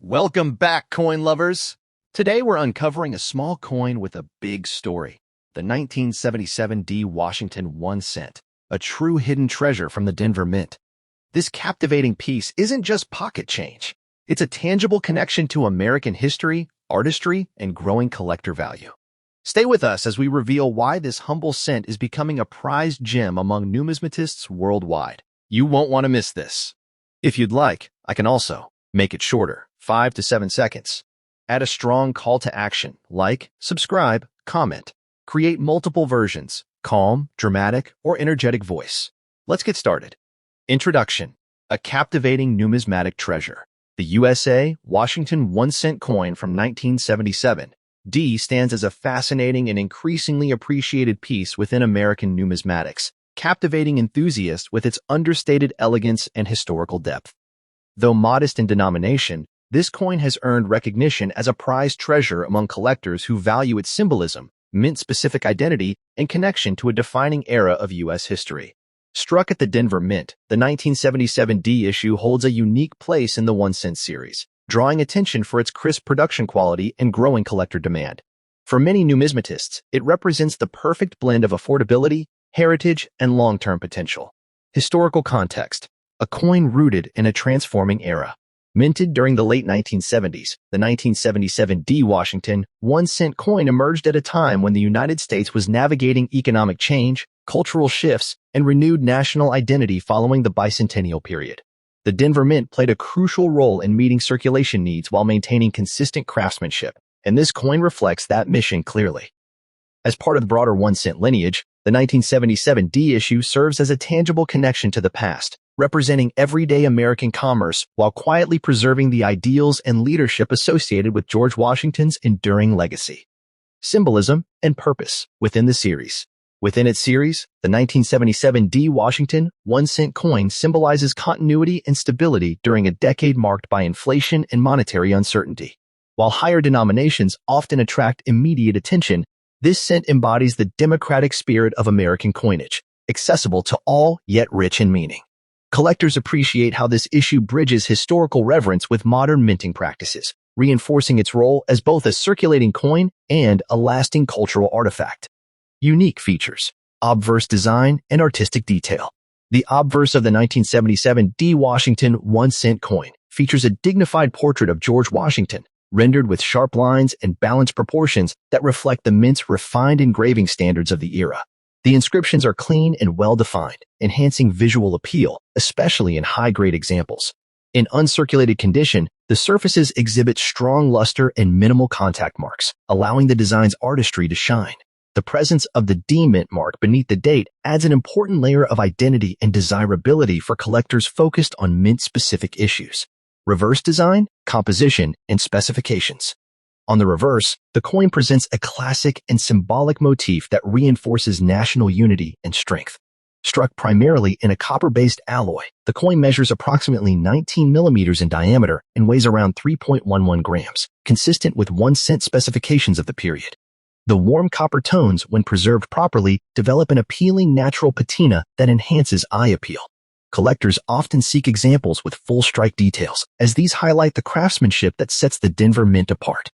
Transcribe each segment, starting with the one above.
Welcome back, coin lovers! Today we're uncovering a small coin with a big story. The 1977 D. Washington 1 cent, a true hidden treasure from the Denver Mint. This captivating piece isn't just pocket change. It's a tangible connection to American history, artistry, and growing collector value. Stay with us as we reveal why this humble cent is becoming a prized gem among numismatists worldwide. You won't want to miss this. If you'd like, I can also make it shorter, 5 to 7 seconds. Add a strong call to action, like, subscribe, comment. Create multiple versions, calm, dramatic, or energetic voice. Let's get started. Introduction. A captivating numismatic treasure. The USA Washington 1 cent coin from 1977. D stands as a fascinating and increasingly appreciated piece within American numismatics, captivating enthusiasts with its understated elegance and historical depth. Though modest in denomination, this coin has earned recognition as a prized treasure among collectors who value its symbolism, mint-specific identity, and connection to a defining era of U.S. history. Struck at the Denver Mint, the 1977 D issue holds a unique place in the 1 cent series, drawing attention for its crisp production quality and growing collector demand. For many numismatists, it represents the perfect blend of affordability, heritage, and long-term potential. Historical context. A coin rooted in a transforming era. Minted during the late 1970s, the 1977 D. Washington 1 cent coin emerged at a time when the United States was navigating economic change, cultural shifts, and renewed national identity following the bicentennial period. The Denver Mint played a crucial role in meeting circulation needs while maintaining consistent craftsmanship, and this coin reflects that mission clearly. As part of the broader 1 cent lineage, the 1977 D issue serves as a tangible connection to the past, representing everyday American commerce while quietly preserving the ideals and leadership associated with George Washington's enduring legacy. Symbolism and purpose within the series. Within its series, the 1977 D. Washington 1 cent coin symbolizes continuity and stability during a decade marked by inflation and monetary uncertainty. While higher denominations often attract immediate attention, this cent embodies the democratic spirit of American coinage, accessible to all yet rich in meaning. Collectors appreciate how this issue bridges historical reverence with modern minting practices, reinforcing its role as both a circulating coin and a lasting cultural artifact. Unique features, obverse design, and artistic detail. The obverse of the 1977 D. Washington 1 cent coin features a dignified portrait of George Washington, rendered with sharp lines and balanced proportions that reflect the mint's refined engraving standards of the era. The inscriptions are clean and well-defined, enhancing visual appeal, especially in high-grade examples. In uncirculated condition, the surfaces exhibit strong luster and minimal contact marks, allowing the design's artistry to shine. The presence of the D mint mark beneath the date adds an important layer of identity and desirability for collectors focused on mint-specific issues. Reverse design, composition, and specifications. On the reverse, the coin presents a classic and symbolic motif that reinforces national unity and strength. Struck primarily in a copper-based alloy, the coin measures approximately 19 millimeters in diameter and weighs around 3.11 grams, consistent with 1 cent specifications of the period. The warm copper tones, when preserved properly, develop an appealing natural patina that enhances eye appeal. Collectors often seek examples with full strike details, as these highlight the craftsmanship that sets the Denver Mint apart.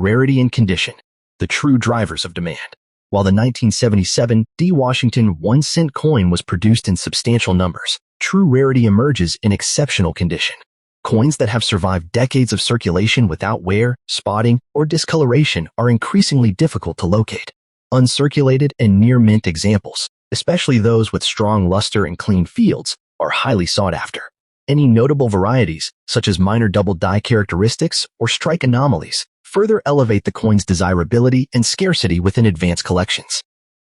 Rarity and condition, the true drivers of demand. While the 1977 D. Washington 1 cent coin was produced in substantial numbers, true rarity emerges in exceptional condition. Coins that have survived decades of circulation without wear, spotting, or discoloration are increasingly difficult to locate. Uncirculated and near-mint examples, especially those with strong luster and clean fields, are highly sought after. Any notable varieties, such as minor double die characteristics or strike anomalies, further elevate the coin's desirability and scarcity within advanced collections.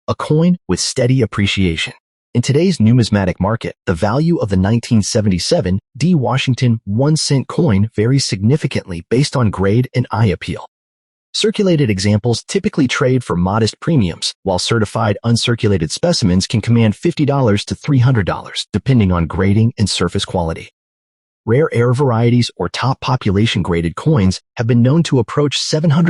A coin with steady appreciation. In today's numismatic market, the value of the 1977 D. Washington 1 cent coin varies significantly based on grade and eye appeal. Circulated examples typically trade for modest premiums, while certified uncirculated specimens can command $50 to $300, depending on grading and surface quality. Rare air varieties or top population graded coins have been known to approach $700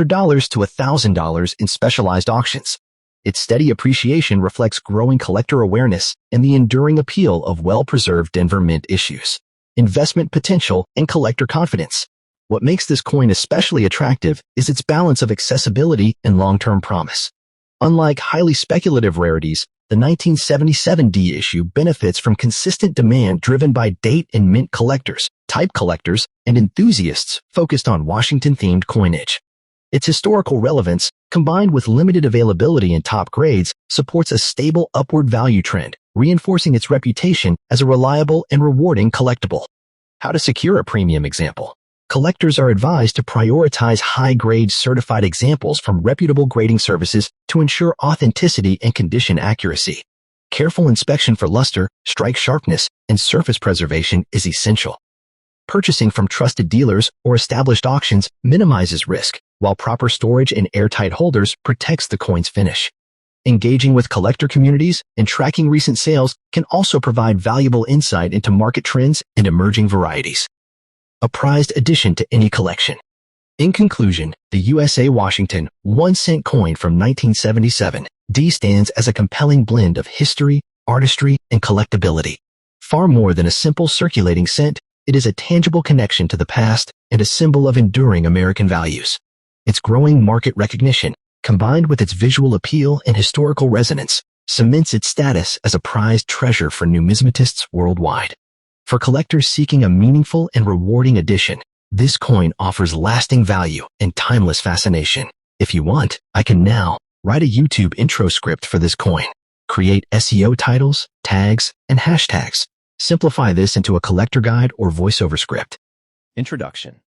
to $1,000 in specialized auctions. Its steady appreciation reflects growing collector awareness and the enduring appeal of well-preserved Denver Mint issues. Investment potential and collector confidence. What makes this coin especially attractive is its balance of accessibility and long-term promise. Unlike highly speculative rarities, the 1977 D issue benefits from consistent demand driven by date and mint collectors, type collectors, and enthusiasts focused on Washington-themed coinage. Its historical relevance, combined with limited availability in top grades, supports a stable upward value trend, reinforcing its reputation as a reliable and rewarding collectible. How to secure a premium example? Collectors are advised to prioritize high-grade certified examples from reputable grading services to ensure authenticity and condition accuracy. Careful inspection for luster, strike sharpness, and surface preservation is essential. Purchasing from trusted dealers or established auctions minimizes risk, while proper storage in airtight holders protects the coin's finish. Engaging with collector communities and tracking recent sales can also provide valuable insight into market trends and emerging varieties. A prized addition to any collection. In conclusion, the USA Washington 1-cent coin from 1977 D stands as a compelling blend of history, artistry, and collectability. Far more than a simple circulating cent, it is a tangible connection to the past and a symbol of enduring American values. Its growing market recognition, combined with its visual appeal and historical resonance, cements its status as a prized treasure for numismatists worldwide. For collectors seeking a meaningful and rewarding addition, this coin offers lasting value and timeless fascination. If you want, I can now write a YouTube intro script for this coin, create SEO titles, tags, and hashtags. Simplify this into a collector guide or voiceover script. Introduction.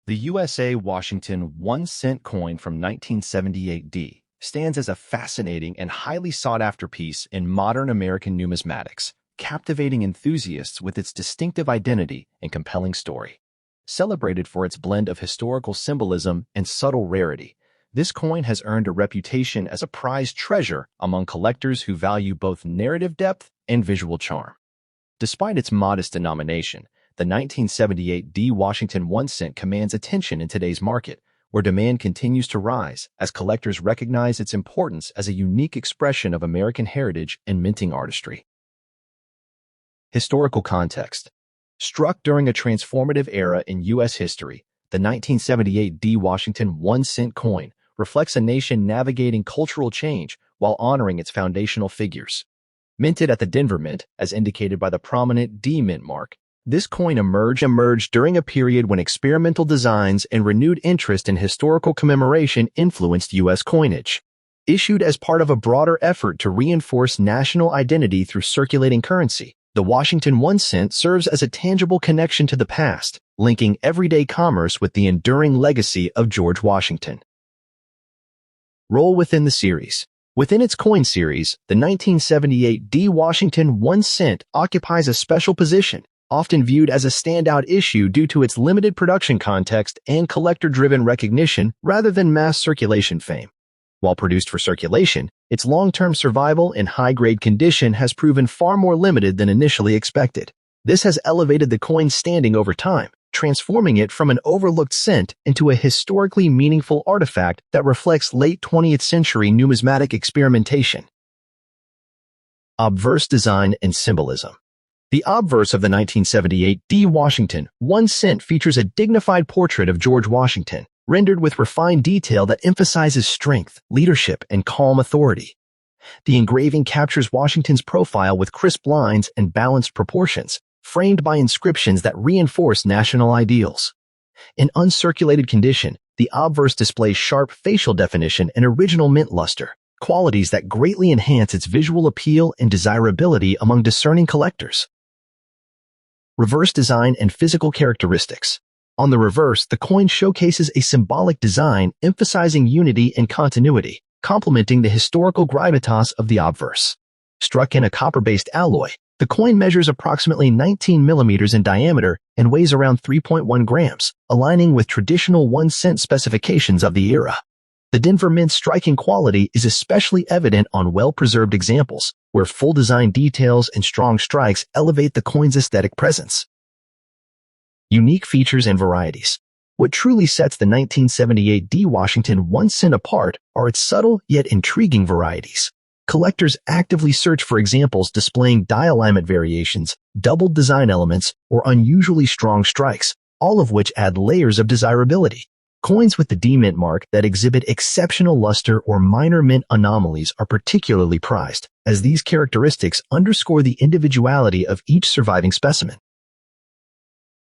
The USA Washington 1-cent coin from 1978 D stands as a fascinating and highly sought-after piece in modern American numismatics, captivating enthusiasts with its distinctive identity and compelling story. Celebrated for its blend of historical symbolism and subtle rarity, this coin has earned a reputation as a prized treasure among collectors who value both narrative depth and visual charm. Despite its modest denomination, the 1978 D Washington 1-cent commands attention in today's market, where demand continues to rise as collectors recognize its importance as a unique expression of American heritage and minting artistry. Historical context. Struck during a transformative era in U.S. history, the 1978 D Washington 1-cent coin reflects a nation navigating cultural change while honoring its foundational figures. Minted at the Denver Mint, as indicated by the prominent D Mint mark, this coin emerged during a period when experimental designs and renewed interest in historical commemoration influenced U.S. coinage. Issued as part of a broader effort to reinforce national identity through circulating currency, the Washington 1-cent serves as a tangible connection to the past, linking everyday commerce with the enduring legacy of George Washington. Role within the series. Within its coin series, the 1978 D Washington 1-cent occupies a special position, often viewed as a standout issue due to its limited production context and collector-driven recognition rather than mass circulation fame. While produced for circulation, its long-term survival in high-grade condition has proven far more limited than initially expected. This has elevated the coin's standing over time, transforming it from an overlooked cent into a historically meaningful artifact that reflects late 20th century numismatic experimentation. Obverse design and symbolism. The obverse of the 1978 D Washington 1-cent features a dignified portrait of George Washington, rendered with refined detail that emphasizes strength, leadership, and calm authority. The engraving captures Washington's profile with crisp lines and balanced proportions, framed by inscriptions that reinforce national ideals. In uncirculated condition, the obverse displays sharp facial definition and original mint luster, qualities that greatly enhance its visual appeal and desirability among discerning collectors. Reverse design and physical characteristics. On the reverse, the coin showcases a symbolic design emphasizing unity and continuity, complementing the historical gravitas of the obverse. Struck in a copper-based alloy, the coin measures approximately 19 millimeters in diameter and weighs around 3.1 grams, aligning with traditional 1-cent specifications of the era. The Denver Mint's striking quality is especially evident on well-preserved examples, where full design details and strong strikes elevate the coin's aesthetic presence. Unique features and varieties. What truly sets the 1978 D Washington 1-cent apart are its subtle yet intriguing varieties. Collectors actively search for examples displaying die alignment variations, doubled design elements, or unusually strong strikes, all of which add layers of desirability. Coins with the D mint mark that exhibit exceptional luster or minor mint anomalies are particularly prized, as these characteristics underscore the individuality of each surviving specimen.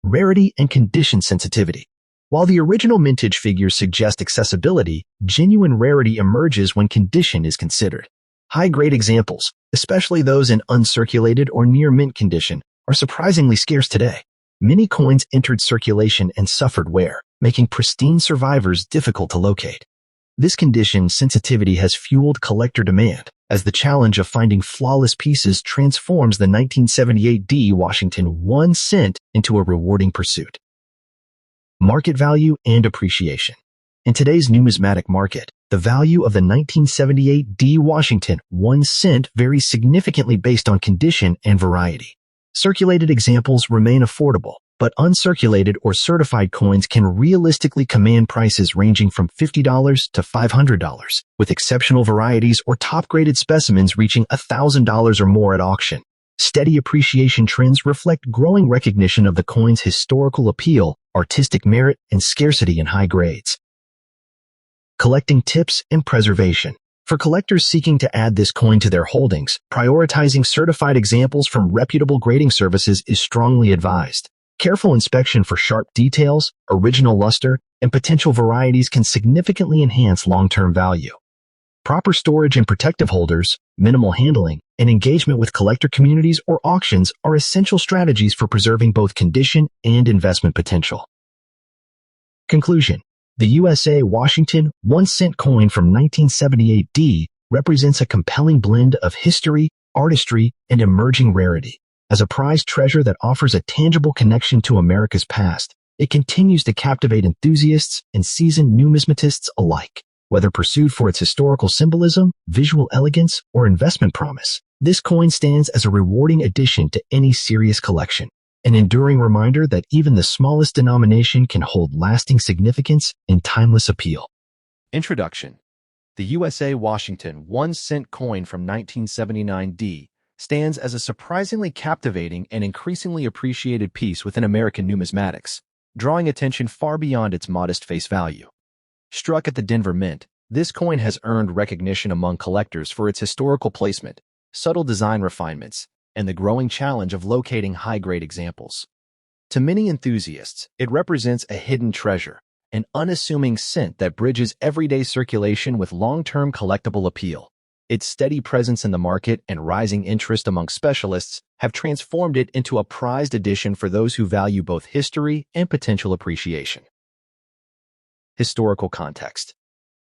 Rarity and condition sensitivity. While the original mintage figures suggest accessibility, genuine rarity emerges when condition is considered. High-grade examples, especially those in uncirculated or near-mint condition, are surprisingly scarce today. Many coins entered circulation and suffered wear, making pristine survivors difficult to locate. This condition sensitivity has fueled collector demand, as the challenge of finding flawless pieces transforms the 1978 D Washington 1 cent into a rewarding pursuit. Market value and appreciation. In today's numismatic market, the value of the 1978 D Washington 1 cent varies significantly based on condition and variety. Circulated examples remain affordable, but uncirculated or certified coins can realistically command prices ranging from $50 to $500, with exceptional varieties or top-graded specimens reaching $1,000 or more at auction. Steady appreciation trends reflect growing recognition of the coin's historical appeal, artistic merit, and scarcity in high grades. Collecting tips and preservation. For collectors seeking to add this coin to their holdings, prioritizing certified examples from reputable grading services is strongly advised. Careful inspection for sharp details, original luster, and potential varieties can significantly enhance long-term value. Proper storage and protective holders, minimal handling, and engagement with collector communities or auctions are essential strategies for preserving both condition and investment potential. Conclusion. The USA Washington 1 cent coin from 1978 D represents a compelling blend of history, artistry, and emerging rarity. As a prized treasure that offers a tangible connection to America's past, it continues to captivate enthusiasts and seasoned numismatists alike. Whether pursued for its historical symbolism, visual elegance, or investment promise, this coin stands as a rewarding addition to any serious collection. An enduring reminder that even the smallest denomination can hold lasting significance and timeless appeal. Introduction. The USA Washington 1 cent coin from 1979 D stands as a surprisingly captivating and increasingly appreciated piece within American numismatics, drawing attention far beyond its modest face value. Struck at the Denver Mint, this coin has earned recognition among collectors for its historical placement, subtle design refinements, and the growing challenge of locating high-grade examples. To many enthusiasts, it represents a hidden treasure, an unassuming cent that bridges everyday circulation with long-term collectible appeal. Its steady presence in the market and rising interest among specialists have transformed it into a prized addition for those who value both history and potential appreciation. Historical context.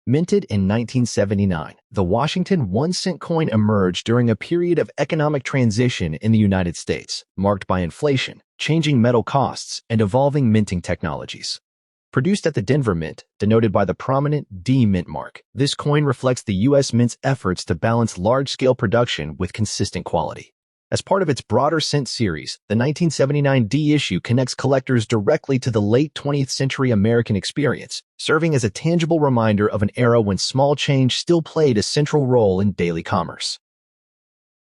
Minted in 1979, the Washington 1 cent coin emerged during a period of economic transition in the United States, marked by inflation, changing metal costs, and evolving minting technologies. Produced at the Denver Mint, denoted by the prominent D mint mark, this coin reflects the U.S. Mint's efforts to balance large-scale production with consistent quality. As part of its broader cent series, the 1979 D issue connects collectors directly to the late 20th century American experience, serving as a tangible reminder of an era when small change still played a central role in daily commerce.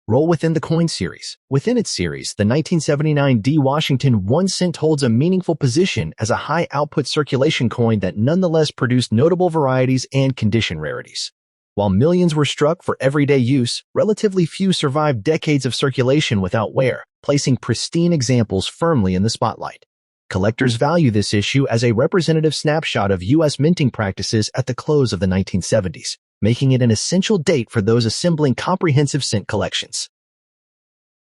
Role within the coin series. Within its series, the 1979 D Washington 1 cent holds a meaningful position as a high-output circulation coin that nonetheless produced notable varieties and condition rarities. While millions were struck for everyday use, relatively few survived decades of circulation without wear, placing pristine examples firmly in the spotlight. Collectors value this issue as a representative snapshot of U.S. minting practices at the close of the 1970s, making it an essential date for those assembling comprehensive cent collections.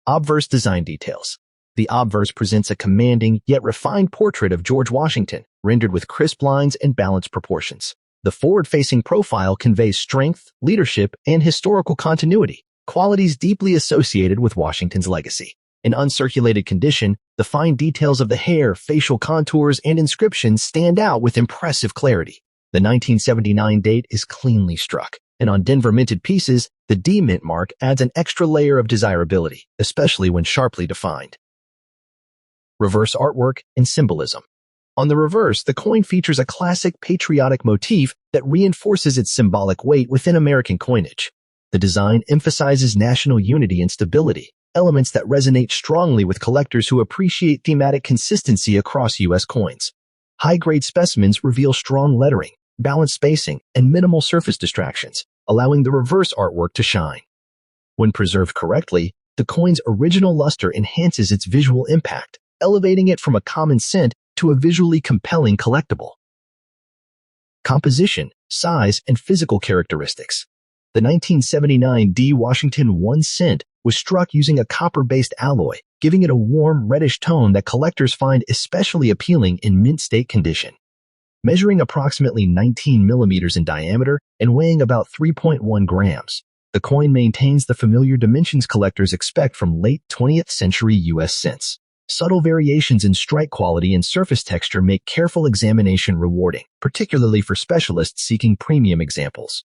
Obverse design details. The obverse presents a commanding yet refined portrait of George Washington, rendered with crisp lines and balanced proportions. The forward-facing profile conveys strength, leadership, and historical continuity, qualities deeply associated with Washington's legacy. In uncirculated condition, the fine details of the hair, facial contours, and inscriptions stand out with impressive clarity. The 1979 date is cleanly struck, and on Denver minted pieces, the D mint mark adds an extra layer of desirability, especially when sharply defined. Reverse artwork and symbolism. On the reverse, the coin features a classic patriotic motif that reinforces its symbolic weight within American coinage. The design emphasizes national unity and stability, elements that resonate strongly with collectors who appreciate thematic consistency across U.S. coins. High-grade specimens reveal strong lettering, balanced spacing, and minimal surface distractions, allowing the reverse artwork to shine. When preserved correctly, the coin's original luster enhances its visual impact, elevating it from a common cent to a visually compelling collectible. Composition, size, and physical characteristics. The 1979 D Washington 1 cent was struck using a copper-based alloy, giving it a warm, reddish tone that collectors find especially appealing in mint state condition. Measuring approximately 19 millimeters in diameter and weighing about 3.1 grams, the coin maintains the familiar dimensions collectors expect from late 20th century U.S. cents. Subtle variations in strike quality and surface texture make careful examination rewarding, particularly for specialists seeking premium examples.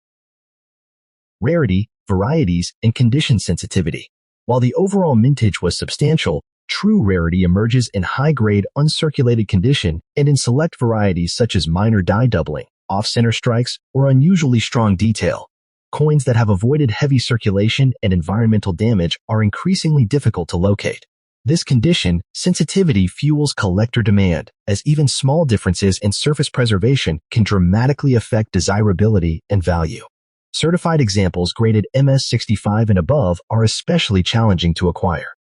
Rarity, varieties, and condition sensitivity. While the overall mintage was substantial, true rarity emerges in high-grade, uncirculated condition and in select varieties such as minor die doubling, off-center strikes, or unusually strong detail. Coins that have avoided heavy circulation and environmental damage are increasingly difficult to locate. This condition sensitivity fuels collector demand, as even small differences in surface preservation can dramatically affect desirability and value. Certified examples graded MS65 and above are especially challenging to acquire.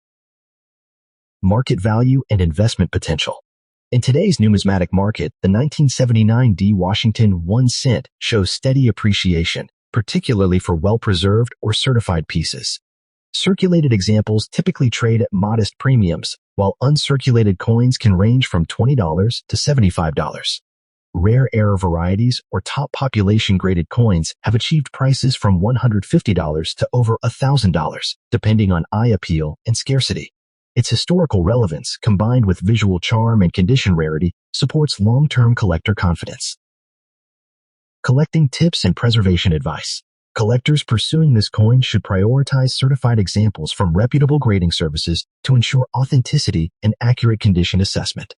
Market value and investment potential. In today's numismatic market, the 1979 D Washington 1 cent shows steady appreciation, particularly for well-preserved or certified pieces. Circulated examples typically trade at modest premiums, while uncirculated coins can range from $20 to $75. Rare air varieties or top population-graded coins have achieved prices from $150 to over $1,000, depending on eye appeal and scarcity. Its historical relevance, combined with visual charm and condition rarity, supports long-term collector confidence. Collecting tips and preservation advice. Collectors pursuing this coin should prioritize certified examples from reputable grading services to ensure authenticity and accurate condition assessment.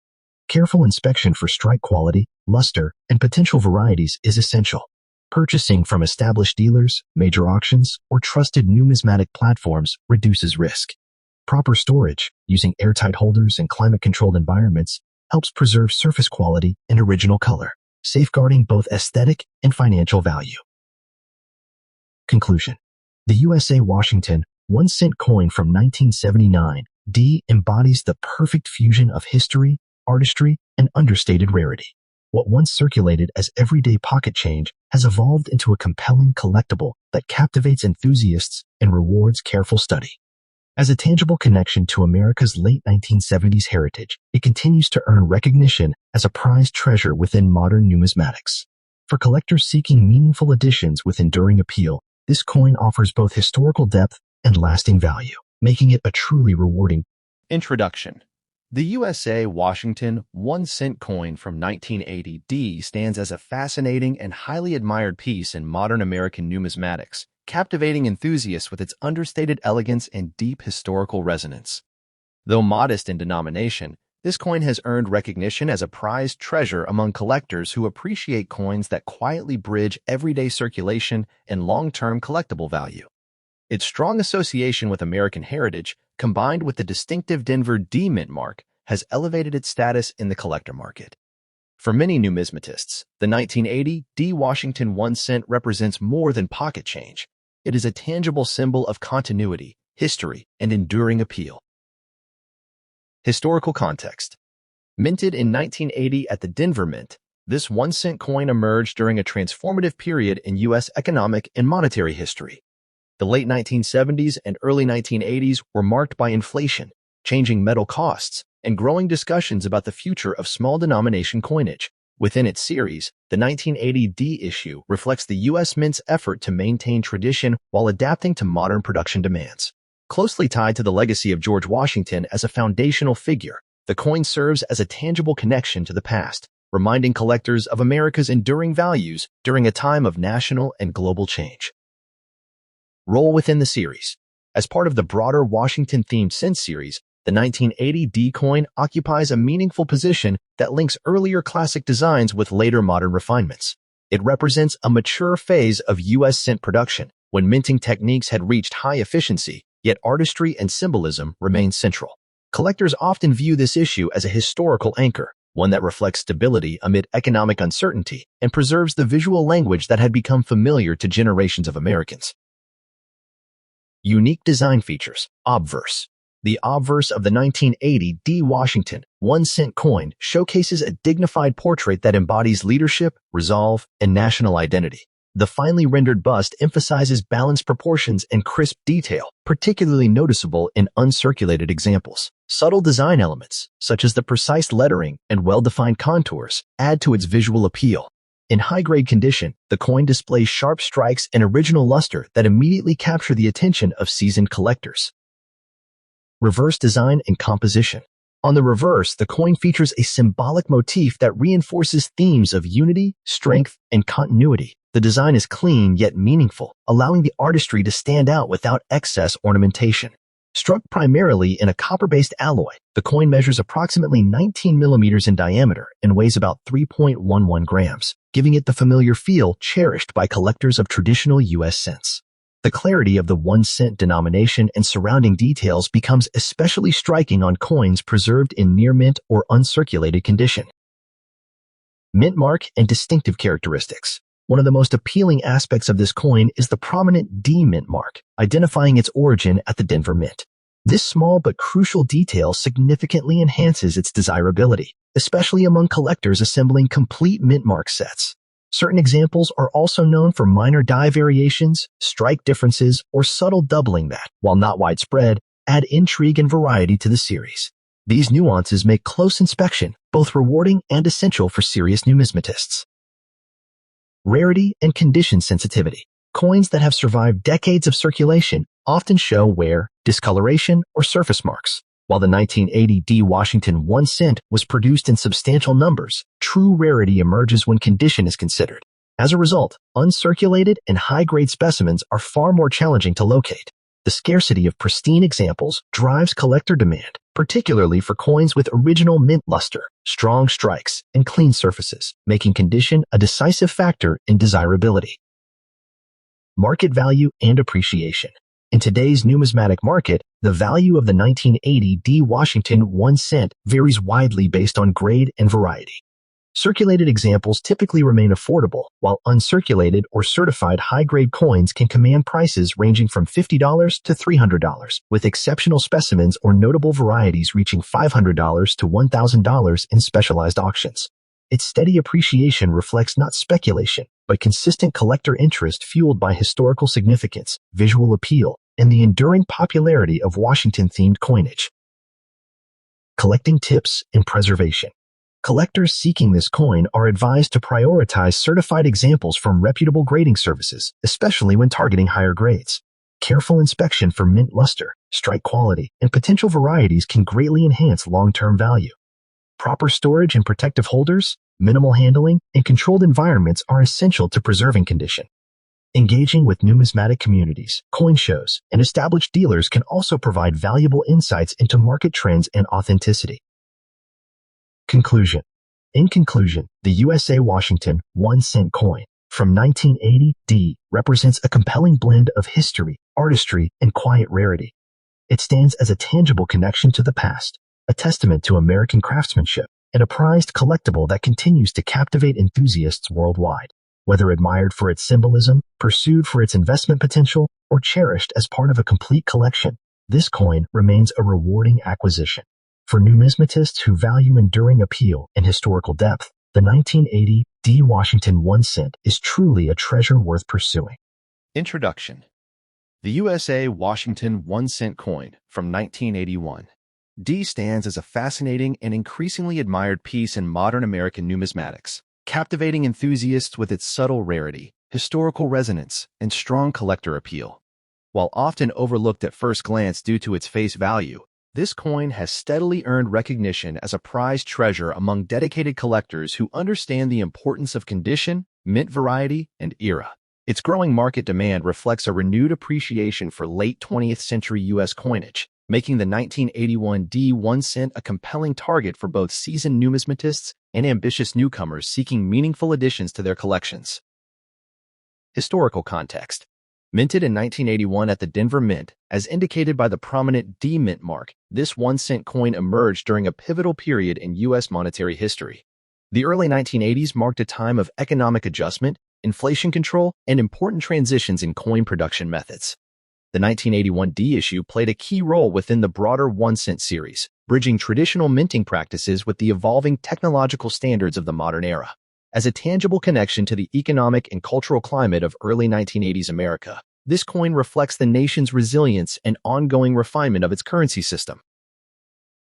Careful inspection for strike quality, luster, and potential varieties is essential. Purchasing from established dealers, major auctions, or trusted numismatic platforms reduces risk. Proper storage, using airtight holders and climate-controlled environments, helps preserve surface quality and original color, safeguarding both aesthetic and financial value. Conclusion. The USA Washington 1 cent coin from 1979 D embodies the perfect fusion of history, artistry, and understated rarity. What once circulated as everyday pocket change has evolved into a compelling collectible that captivates enthusiasts and rewards careful study. As a tangible connection to America's late 1970s heritage, it continues to earn recognition as a prized treasure within modern numismatics. For collectors seeking meaningful additions with enduring appeal, this coin offers both historical depth and lasting value, making it a truly rewarding. Introduction. The USA Washington 1 cent coin from 1980 D stands as a fascinating and highly admired piece in modern American numismatics, captivating enthusiasts with its understated elegance and deep historical resonance. Though modest in denomination, this coin has earned recognition as a prized treasure among collectors who appreciate coins that quietly bridge everyday circulation and long-term collectible value. Its strong association with American heritage, combined with the distinctive Denver D mint mark, has elevated its status in the collector market. For many numismatists, the 1980 D Washington 1 cent represents more than pocket change. It is a tangible symbol of continuity, history, and enduring appeal. Historical context. Minted in 1980 at the Denver Mint, this 1 cent coin emerged during a transformative period in U.S. economic and monetary history. The late 1970s and early 1980s were marked by inflation, changing metal costs, and growing discussions about the future of small denomination coinage. Within its series, the 1980 D issue reflects the U.S. Mint's effort to maintain tradition while adapting to modern production demands. Closely tied to the legacy of George Washington as a foundational figure, the coin serves as a tangible connection to the past, reminding collectors of America's enduring values during a time of national and global change. Role within the series. As part of the broader Washington-themed cent series, the 1980 D coin occupies a meaningful position that links earlier classic designs with later modern refinements. It represents a mature phase of U.S. cent production, when minting techniques had reached high efficiency, yet artistry and symbolism remain central. Collectors often view this issue as a historical anchor, one that reflects stability amid economic uncertainty and preserves the visual language that had become familiar to generations of Americans. Unique design features. Obverse. The obverse of the 1980 D. Washington 1-cent coin showcases a dignified portrait that embodies leadership, resolve, and national identity. The finely rendered bust emphasizes balanced proportions and crisp detail, particularly noticeable in uncirculated examples. Subtle design elements, such as the precise lettering and well-defined contours, add to its visual appeal. In high-grade condition, the coin displays sharp strikes and original luster that immediately capture the attention of seasoned collectors. Reverse design and composition. On the reverse, the coin features a symbolic motif that reinforces themes of unity, strength, and continuity. The design is clean yet meaningful, allowing the artistry to stand out without excess ornamentation. Struck primarily in a copper-based alloy, the coin measures approximately 19 millimeters in diameter and weighs about 3.11 grams, giving it the familiar feel cherished by collectors of traditional U.S. cents. The clarity of the 1-cent denomination and surrounding details becomes especially striking on coins preserved in near-mint or uncirculated condition. Mint mark and distinctive characteristics. One of the most appealing aspects of this coin is the prominent D mint mark, identifying its origin at the Denver Mint. This small but crucial detail significantly enhances its desirability, especially among collectors assembling complete mint mark sets. Certain examples are also known for minor die variations, strike differences, or subtle doubling that, while not widespread, add intrigue and variety to the series. These nuances make close inspection both rewarding and essential for serious numismatists. Rarity and condition sensitivity. Coins that have survived decades of circulation often show wear, discoloration, or surface marks. While the 1980 D. Washington 1-cent was produced in substantial numbers, true rarity emerges when condition is considered. As a result, uncirculated and high-grade specimens are far more challenging to locate. The scarcity of pristine examples drives collector demand, particularly for coins with original mint luster, strong strikes, and clean surfaces, making condition a decisive factor in desirability. Market value and appreciation. In today's numismatic market, the value of the 1980 D. Washington 1-cent varies widely based on grade and variety. Circulated examples typically remain affordable, while uncirculated or certified high-grade coins can command prices ranging from $50 to $300, with exceptional specimens or notable varieties reaching $500 to $1,000 in specialized auctions. Its steady appreciation reflects not speculation, but consistent collector interest fueled by historical significance, visual appeal, and the enduring popularity of Washington-themed coinage. Collecting tips and preservation. Collectors seeking this coin are advised to prioritize certified examples from reputable grading services, especially when targeting higher grades. Careful inspection for mint luster, strike quality, and potential varieties can greatly enhance long-term value. Proper storage and protective holders, minimal handling, and controlled environments are essential to preserving condition. Engaging with numismatic communities, coin shows, and established dealers can also provide valuable insights into market trends and authenticity. Conclusion. In conclusion, the USA Washington 1-cent coin from 1980 D represents a compelling blend of history, artistry, and quiet rarity. It stands as a tangible connection to the past, a testament to American craftsmanship, and a prized collectible that continues to captivate enthusiasts worldwide. Whether admired for its symbolism, pursued for its investment potential, or cherished as part of a complete collection, this coin remains a rewarding acquisition. For numismatists who value enduring appeal and historical depth, the 1980 D. Washington 1-cent is truly a treasure worth pursuing. Introduction. The USA Washington 1-cent coin from 1981. D stands as a fascinating and increasingly admired piece in modern American numismatics, captivating enthusiasts with its subtle rarity, historical resonance, and strong collector appeal. While often overlooked at first glance due to its face value, this coin has steadily earned recognition as a prized treasure among dedicated collectors who understand the importance of condition, mint variety, and era. Its growing market demand reflects a renewed appreciation for late 20th century U.S. coinage, making the 1981 D 1-cent a compelling target for both seasoned numismatists and ambitious newcomers seeking meaningful additions to their collections. Historical context. Minted in 1981 at the Denver Mint, as indicated by the prominent D Mint mark, this 1-cent coin emerged during a pivotal period in U.S. monetary history. The early 1980s marked a time of economic adjustment, inflation control, and important transitions in coin production methods. The 1981 D issue played a key role within the broader 1-cent series, bridging traditional minting practices with the evolving technological standards of the modern era. As a tangible connection to the economic and cultural climate of early 1980s America, this coin reflects the nation's resilience and ongoing refinement of its currency system.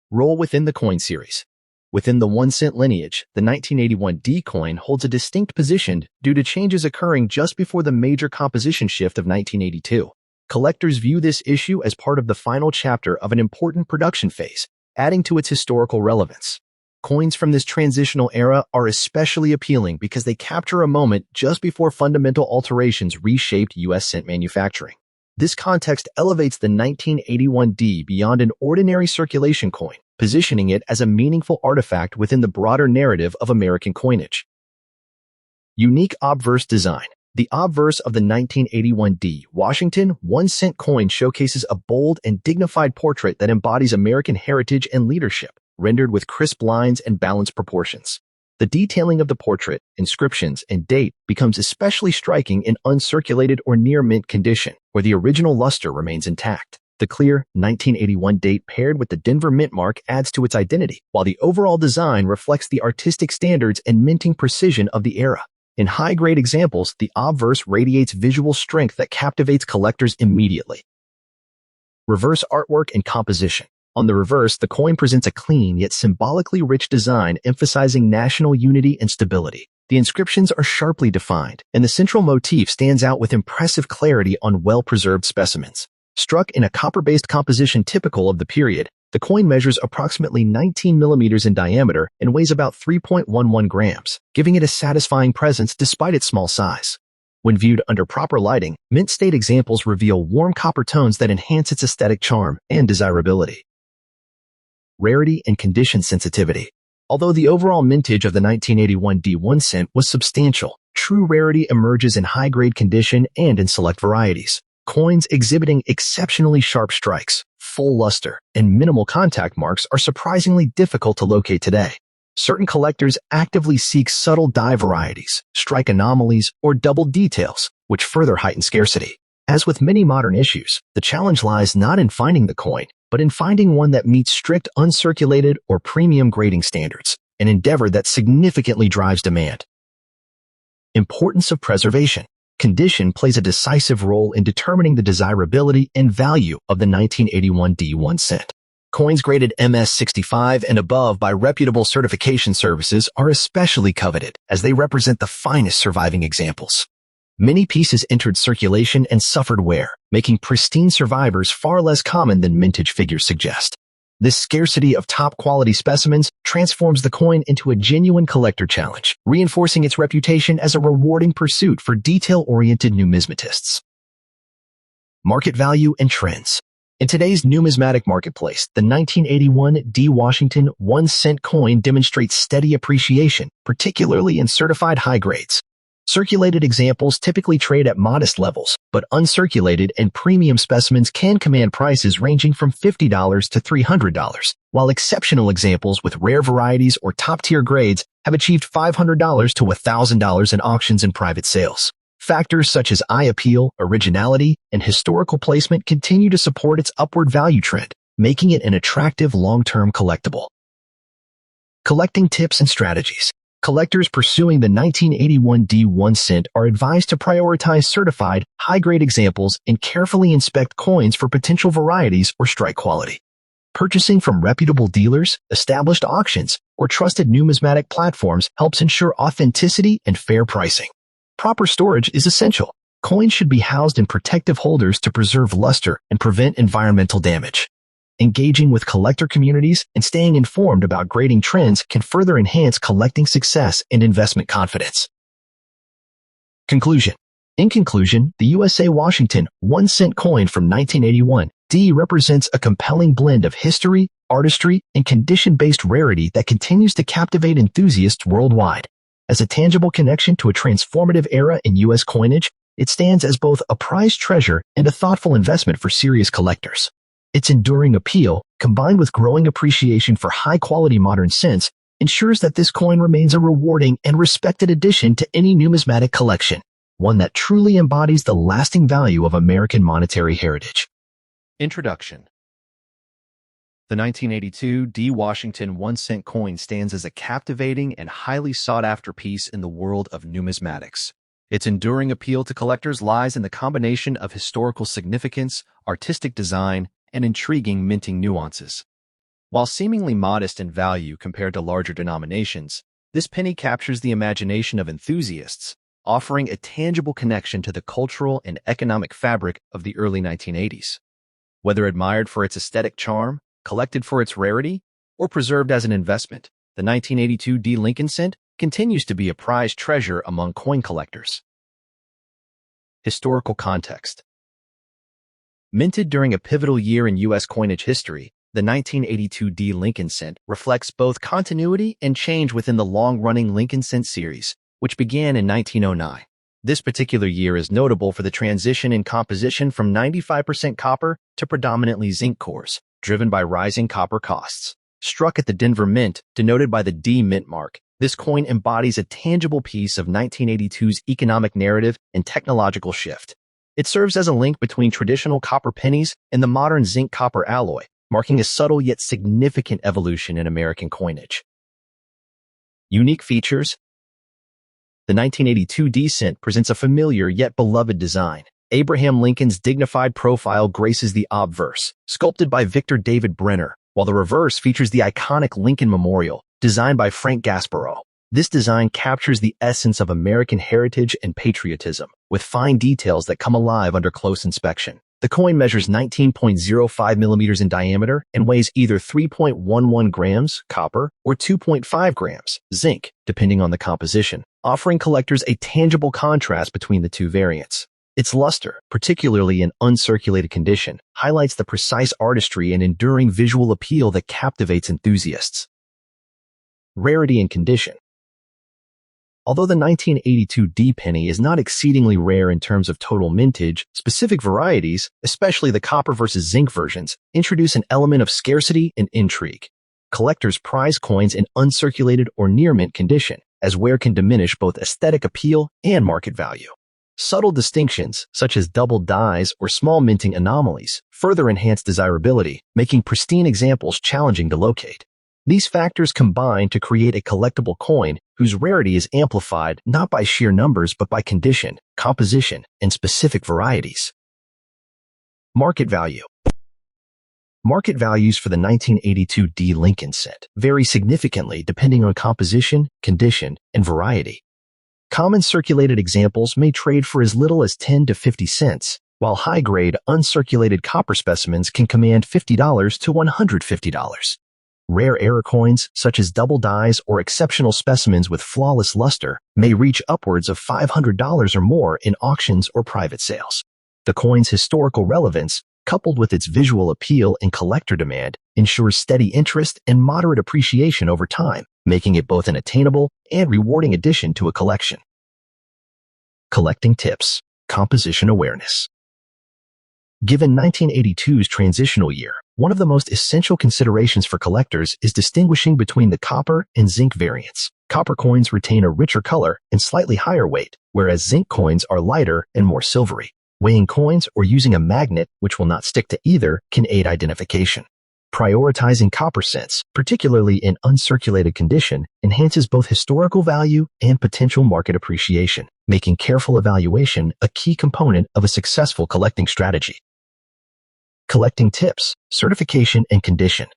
Role within the coin series. Within the 1-cent lineage, the 1981 D coin holds a distinct position due to changes occurring just before the major composition shift of 1982. Collectors view this issue as part of the final chapter of an important production phase, adding to its historical relevance. Coins from this transitional era are especially appealing because they capture a moment just before fundamental alterations reshaped U.S. cent manufacturing. This context elevates the 1981 D beyond an ordinary circulation coin, positioning it as a meaningful artifact within the broader narrative of American coinage. Unique obverse design. The obverse of the 1981 D Washington 1-cent coin showcases a bold and dignified portrait that embodies American heritage and leadership, rendered with crisp lines and balanced proportions. The detailing of the portrait, inscriptions, and date becomes especially striking in uncirculated or near-mint condition, where the original luster remains intact. The clear 1981 date paired with the Denver Mint mark adds to its identity, while the overall design reflects the artistic standards and minting precision of the era. In high-grade examples, the obverse radiates visual strength that captivates collectors immediately. Reverse artwork and composition. On the reverse, the coin presents a clean yet symbolically rich design emphasizing national unity and stability. The inscriptions are sharply defined, and the central motif stands out with impressive clarity on well-preserved specimens. Struck in a copper-based composition typical of the period, the coin measures approximately 19 millimeters in diameter and weighs about 3.11 grams, giving it a satisfying presence despite its small size. When viewed under proper lighting, mint-state examples reveal warm copper tones that enhance its aesthetic charm and desirability. Rarity and condition sensitivity. Although the overall mintage of the 1981 D 1-cent was substantial, true rarity emerges in high-grade condition and in select varieties. Coins exhibiting exceptionally sharp strikes, full luster, and minimal contact marks are surprisingly difficult to locate today. Certain collectors actively seek subtle die varieties, strike anomalies, or double details, which further heighten scarcity. As with many modern issues, the challenge lies not in finding the coin, but in finding one that meets strict uncirculated or premium grading standards, an endeavor that significantly drives demand. Importance of preservation. Condition plays a decisive role in determining the desirability and value of the 1981 D 1-cent. Coins graded MS-65 and above by reputable certification services are especially coveted, as they represent the finest surviving examples. Many pieces entered circulation and suffered wear, making pristine survivors far less common than mintage figures suggest. This scarcity of top-quality specimens transforms the coin into a genuine collector challenge, reinforcing its reputation as a rewarding pursuit for detail-oriented numismatists. Market value and trends. In today's numismatic marketplace, the 1981 D Washington 1-cent coin demonstrates steady appreciation, particularly in certified high grades. Circulated examples typically trade at modest levels, but uncirculated and premium specimens can command prices ranging from $50 to $300, while exceptional examples with rare varieties or top-tier grades have achieved $500 to $1,000 in auctions and private sales. Factors such as eye appeal, originality, and historical placement continue to support its upward value trend, making it an attractive long-term collectible. Collecting tips and strategies. Collectors pursuing the 1981 D 1-cent are advised to prioritize certified, high-grade examples and carefully inspect coins for potential varieties or strike quality. Purchasing from reputable dealers, established auctions, or trusted numismatic platforms helps ensure authenticity and fair pricing. Proper storage is essential. Coins should be housed in protective holders to preserve luster and prevent environmental damage. Engaging with collector communities and staying informed about grading trends can further enhance collecting success and investment confidence. Conclusion. In conclusion, the USA Washington 1-cent coin from 1981 D represents a compelling blend of history, artistry, and condition-based rarity that continues to captivate enthusiasts worldwide. As a tangible connection to a transformative era in U.S. coinage, It stands as both a prized treasure and a thoughtful investment for serious collectors. Its enduring appeal, combined with growing appreciation for high-quality modern cents, ensures that this coin remains a rewarding and respected addition to any numismatic collection, one that truly embodies the lasting value of American monetary heritage. Introduction. The 1982 D. Washington 1-cent coin stands as a captivating and highly sought-after piece in the world of numismatics. Its enduring appeal to collectors lies in the combination of historical significance, artistic design, and intriguing minting nuances. While seemingly modest in value compared to larger denominations, this penny captures the imagination of enthusiasts, offering a tangible connection to the cultural and economic fabric of the early 1980s. Whether admired for its aesthetic charm, collected for its rarity, or preserved as an investment, the 1982 D. Lincoln cent continues to be a prized treasure among coin collectors. Historical context. Minted during a pivotal year in U.S. coinage history, the 1982 D. Lincoln cent reflects both continuity and change within the long-running Lincoln cent series, which began in 1909. This particular year is notable for the transition in composition from 95% copper to predominantly zinc cores, driven by rising copper costs. Struck at the Denver Mint, denoted by the D Mint mark, this coin embodies a tangible piece of 1982's economic narrative and technological shift. It serves as a link between traditional copper pennies and the modern zinc-copper alloy, marking a subtle yet significant evolution in American coinage. Unique features. The 1982 D cent presents a familiar yet beloved design. Abraham Lincoln's dignified profile graces the obverse, sculpted by Victor David Brenner, while the reverse features the iconic Lincoln Memorial, designed by Frank Gasparow. This design captures the essence of American heritage and patriotism, with fine details that come alive under close inspection. The coin measures 19.05 millimeters in diameter and weighs either 3.11 grams copper or 2.5 grams zinc, depending on the composition, offering collectors a tangible contrast between the two variants. Its luster, particularly in uncirculated condition, highlights the precise artistry and enduring visual appeal that captivates enthusiasts. Rarity and condition. Although the 1982 D penny is not exceedingly rare in terms of total mintage, specific varieties, especially the copper versus zinc versions, introduce an element of scarcity and intrigue. Collectors prize coins in uncirculated or near mint condition, as wear can diminish both aesthetic appeal and market value. Subtle distinctions, such as double dies or small minting anomalies, further enhance desirability, making pristine examples challenging to locate. These factors combine to create a collectible coin whose rarity is amplified not by sheer numbers but by condition, composition, and specific varieties. Market value. Market values for the 1982 D. Lincoln cent vary significantly depending on composition, condition, and variety. Common circulated examples may trade for as little as 10 to 50 cents, while high-grade, uncirculated copper specimens can command $50 to $150. Rare error coins, such as double dies or exceptional specimens with flawless luster, may reach upwards of $500 or more in auctions or private sales. The coin's historical relevance, coupled with its visual appeal and collector demand, ensures steady interest and moderate appreciation over time, making it both an attainable and rewarding addition to a collection. Collecting tips. Composition awareness. Given 1982's transitional year, one of the most essential considerations for collectors is distinguishing between the copper and zinc variants. Copper coins retain a richer color and slightly higher weight, whereas zinc coins are lighter and more silvery. Weighing coins or using a magnet, which will not stick to either, can aid identification. Prioritizing copper cents, particularly in uncirculated condition, enhances both historical value and potential market appreciation, making careful evaluation a key component of a successful collecting strategy. Collecting tips, certification, and condition.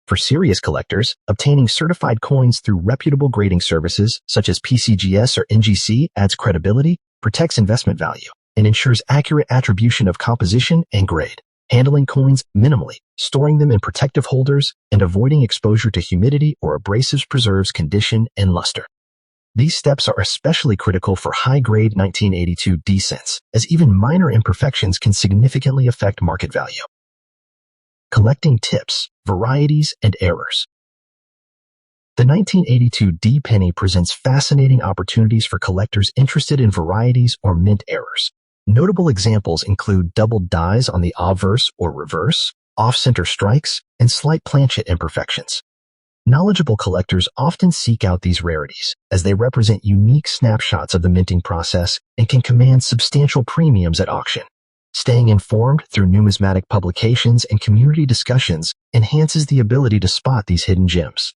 For serious collectors, obtaining certified coins through reputable grading services such as PCGS or NGC adds credibility, protects investment value, and ensures accurate attribution of composition and grade. Handling coins minimally, storing them in protective holders, and avoiding exposure to humidity or abrasives preserves condition and luster. These steps are especially critical for high-grade 1982 D cents, as even minor imperfections can significantly affect market value. Collecting tips, varieties, and errors. The 1982 D penny presents fascinating opportunities for collectors interested in varieties or mint errors. Notable examples include doubled dies on the obverse or reverse, off-center strikes, and slight planchet imperfections. Knowledgeable collectors often seek out these rarities, as they represent unique snapshots of the minting process and can command substantial premiums at auction. Staying informed through numismatic publications and community discussions enhances the ability to spot these hidden gems.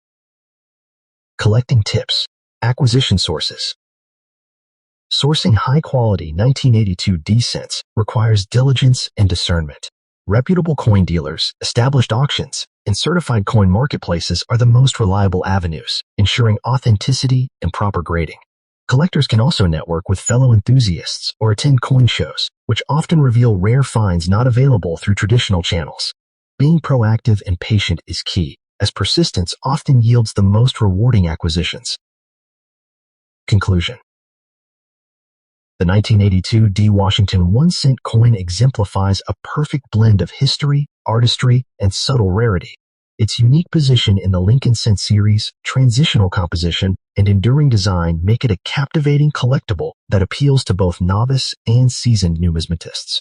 Collecting tips. Acquisition sources. Sourcing high-quality 1982 D cents requires diligence and discernment. Reputable coin dealers, established auctions, and certified coin marketplaces are the most reliable avenues, ensuring authenticity and proper grading. Collectors can also network with fellow enthusiasts or attend coin shows, which often reveal rare finds not available through traditional channels. Being proactive and patient is key, as persistence often yields the most rewarding acquisitions. Conclusion. The 1982 D Washington 1-cent coin exemplifies a perfect blend of history, artistry, and subtle rarity. Its unique position in the Lincoln cent series, transitional composition, and enduring design make it a captivating collectible that appeals to both novice and seasoned numismatists.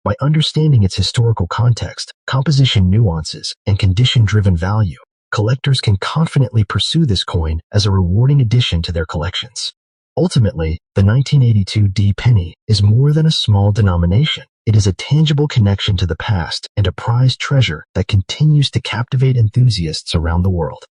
By understanding its historical context, composition nuances, and condition-driven value, collectors can confidently pursue this coin as a rewarding addition to their collections. Ultimately, the 1982 D penny is more than a small denomination. It is a tangible connection to the past and a prized treasure that continues to captivate enthusiasts around the world.